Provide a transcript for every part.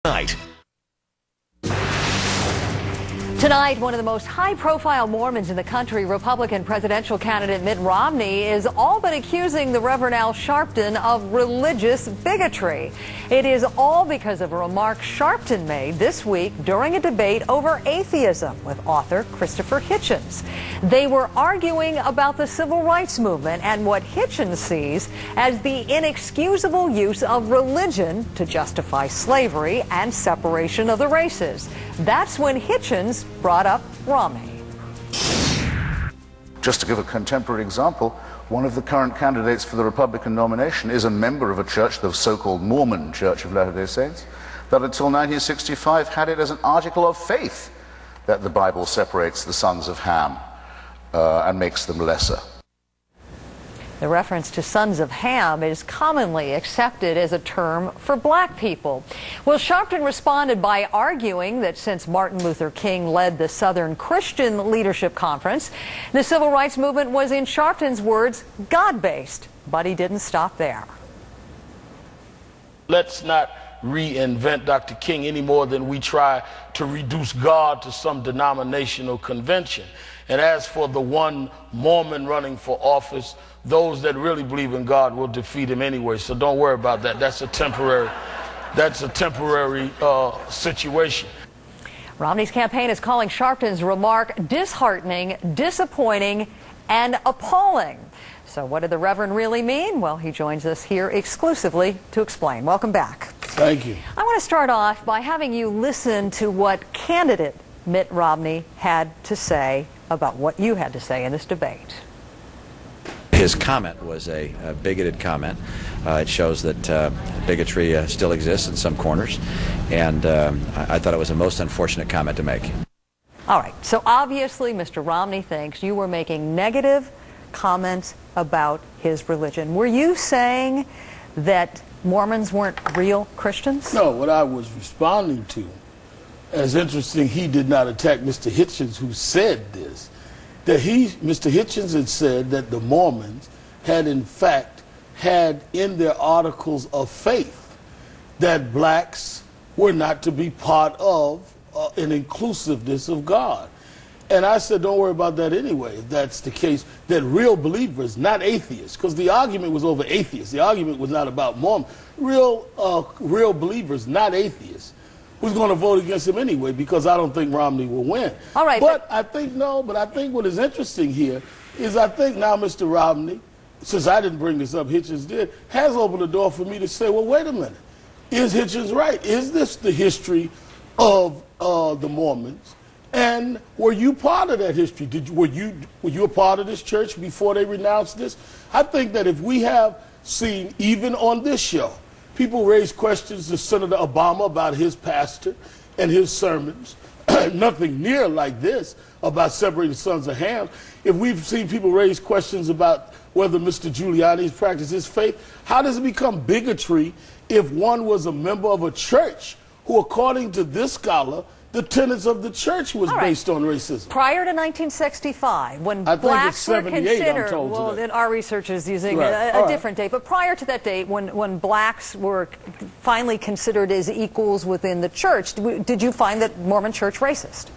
Tonight. Tonight, one of the most high-profile Mormons in the country, Republican presidential candidate Mitt Romney, is all but accusing the Reverend Al Sharpton of religious bigotry. It is all because of a remark Sharpton made this week during a debate over atheism with author Christopher Hitchens. They were arguing about the civil rights movement and what Hitchens sees as the inexcusable use of religion to justify slavery and separation of the races. That's when Hitchens brought up Romney. Just to give a contemporary example, one of the current candidates for the Republican nomination is a member of a church, the so-called Mormon Church of Latter-day Saints, that until 1965 had it as an article of faith that the Bible separates the sons of Ham and makes them lesser. The reference to sons of Ham is commonly accepted as a term for black people. Well, Sharpton responded by arguing that since Martin Luther King led the Southern Christian Leadership Conference, the civil rights movement was, in Sharpton's words, God-based. But he didn't stop there. Let's not reinvent Dr. King any more than we try to reduce God to some denominational convention. And as for the one Mormon running for office, those that really believe in God will defeat him anyway. So don't worry about that. That's a temporary situation. Romney's campaign is calling Sharpton's remark disheartening, disappointing, and appalling. So what did the Reverend really mean? Well, he joins us here exclusively to explain. Welcome back. Thank you. I want to start off by having you listen to what candidate Mitt Romney had to say about what you had to say in this debate. His comment was a bigoted comment. It shows that bigotry still exists in some corners, and I thought it was a most unfortunate comment to make. All right, so obviously Mr. Romney thinks you were making negative comments about his religion. Were you saying that Mormons weren't real Christians? No, what I was responding to, as interesting, he did not attack Mr. Hitchens, who said this. That Mr. Hitchens had said that the Mormons had in fact had in their articles of faith that blacks were not to be part of an inclusiveness of God. And I said, don't worry about that anyway, if that's the case, that real believers, not atheists, because the argument was over atheists. The argument was not about Mormons. Real believers, not atheists, who's going to vote against him anyway, because I don't think Romney will win. All right, but I think what is interesting here is I think now Mr. Romney, since I didn't bring this up, Hitchens did, has opened the door for me to say, well, wait a minute. Is Hitchens right? Is this the history of the Mormons? And were you part of that history? Were you a part of this church before they renounced this? I think that if we have seen, even on this show, people raise questions to Senator Obama about his pastor and his sermons, nothing near like this about separating the sons of Ham. If we've seen people raise questions about whether Mr. Giuliani's practiced his faith, how does it become bigotry if one was a member of a church who, according to this scholar, the tenets of the church was based on racism? Prior to 1965, when blacks were considered, well, then our research is using a different date, but prior to that date, when blacks were finally considered as equals within the church, did you find that Mormon church racist?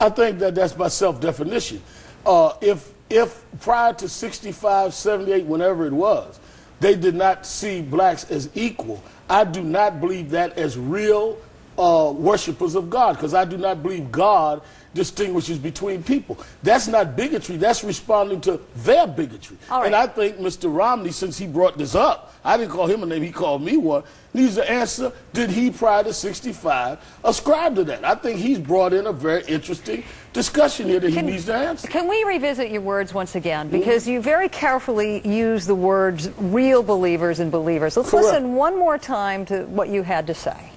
I think that that's by self-definition. If prior to 65, 78, whenever it was, they did not see blacks as equal, I do not believe that as real worshipers of God, because I do not believe God distinguishes between people. That's not bigotry. That's responding to their bigotry. And I think Mr. Romney, since he brought this up, I didn't call him a name, he called me one, needs to answer, did he prior to 65 ascribe to that? I think he's brought in a very interesting discussion here that he needs to answer. Can we revisit your words once again? Because you very carefully use the words real believers and believers. Let's listen one more time to what you had to say.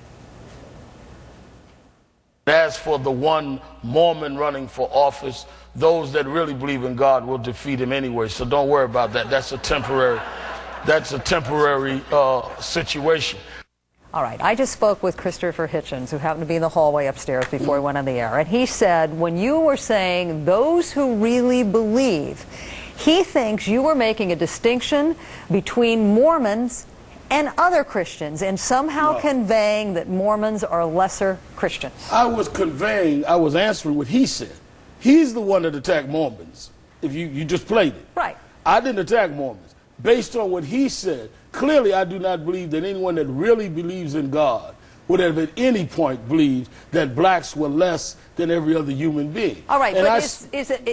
As for the one Mormon running for office, those that really believe in God will defeat him anyway. So don't worry about that. That's a temporary situation. All right, I just spoke with Christopher Hitchens, who happened to be in the hallway upstairs before he went on the air, and he said when you were saying those who really believe, he thinks you were making a distinction between Mormons and other Christians in somehow conveying that Mormons are lesser Christians? I was answering what he said. He's the one that attacked Mormons. If you just played it. Right. I didn't attack Mormons. Based on what he said, clearly I do not believe that anyone that really believes in God would have at any point believed that blacks were less than every other human being. All right, and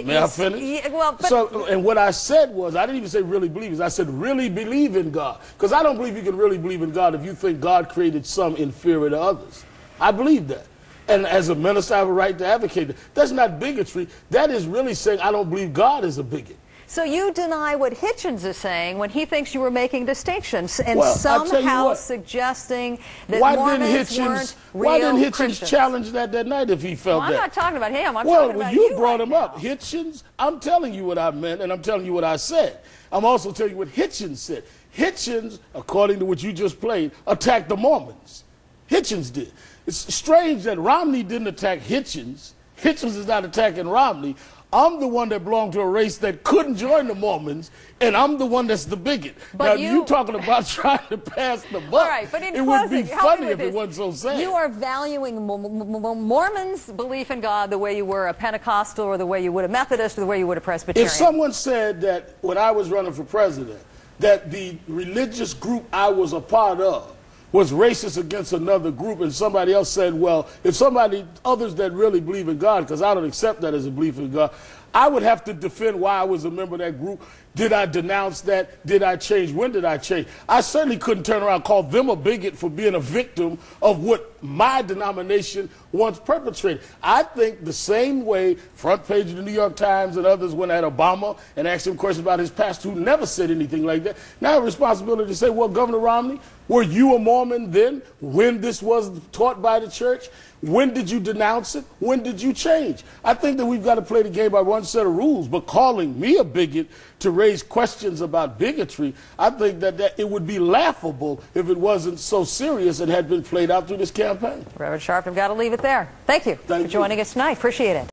may I finish? Yeah, well, and what I said was, I didn't even say really believe, I said really believe in God. Because I don't believe you can really believe in God if you think God created some inferior to others. I believe that. And as a minister, I have a right to advocate that. That's not bigotry. That is really saying I don't believe God is a bigot. So you deny what Hitchens is saying when he thinks you were making distinctions and well, somehow suggesting that Mormons weren't real Why didn't Hitchens Christians? Challenge that night if he felt that? I'm not talking about him. I'm talking about you you brought right him now. up. Hitchens, I'm telling you what I meant, and I'm telling you what I said. I'm also telling you what Hitchens said. Hitchens, according to what you just played, attacked the Mormons. Hitchens did. It's strange that Romney didn't attack Hitchens. Hitchens is not attacking Romney. I'm the one that belonged to a race that couldn't join the Mormons, and I'm the one that's the bigot. But now, you talking about trying to pass the buck. All right, but in it closing, would be funny if it wasn't so sad. You are valuing Mormons' belief in God the way you were a Pentecostal or the way you would a Methodist or the way you would a Presbyterian. If someone said that when I was running for president, that the religious group I was a part of was racist against another group, and somebody else said, well, if others that really believe in God, because I don't accept that as a belief in God, I would have to defend why I was a member of that group. Did I denounce that? Did I change? When did I change? I certainly couldn't turn around and call them a bigot for being a victim of what my denomination once perpetrated. I think the same way front page of the New York Times and others went at Obama and asked him questions about his pastor who never said anything like that. Now I have a responsibility to say, well, Governor Romney, were you a Mormon then when this was taught by the church? When did you denounce it? When did you change? I think that we've got to play the game by one set of rules, but calling me a bigot to raise questions about bigotry, I think that it would be laughable if it wasn't so serious and had been played out through this campaign. Reverend Sharpton, I've got to leave it there. Thank you for joining us tonight. Appreciate it.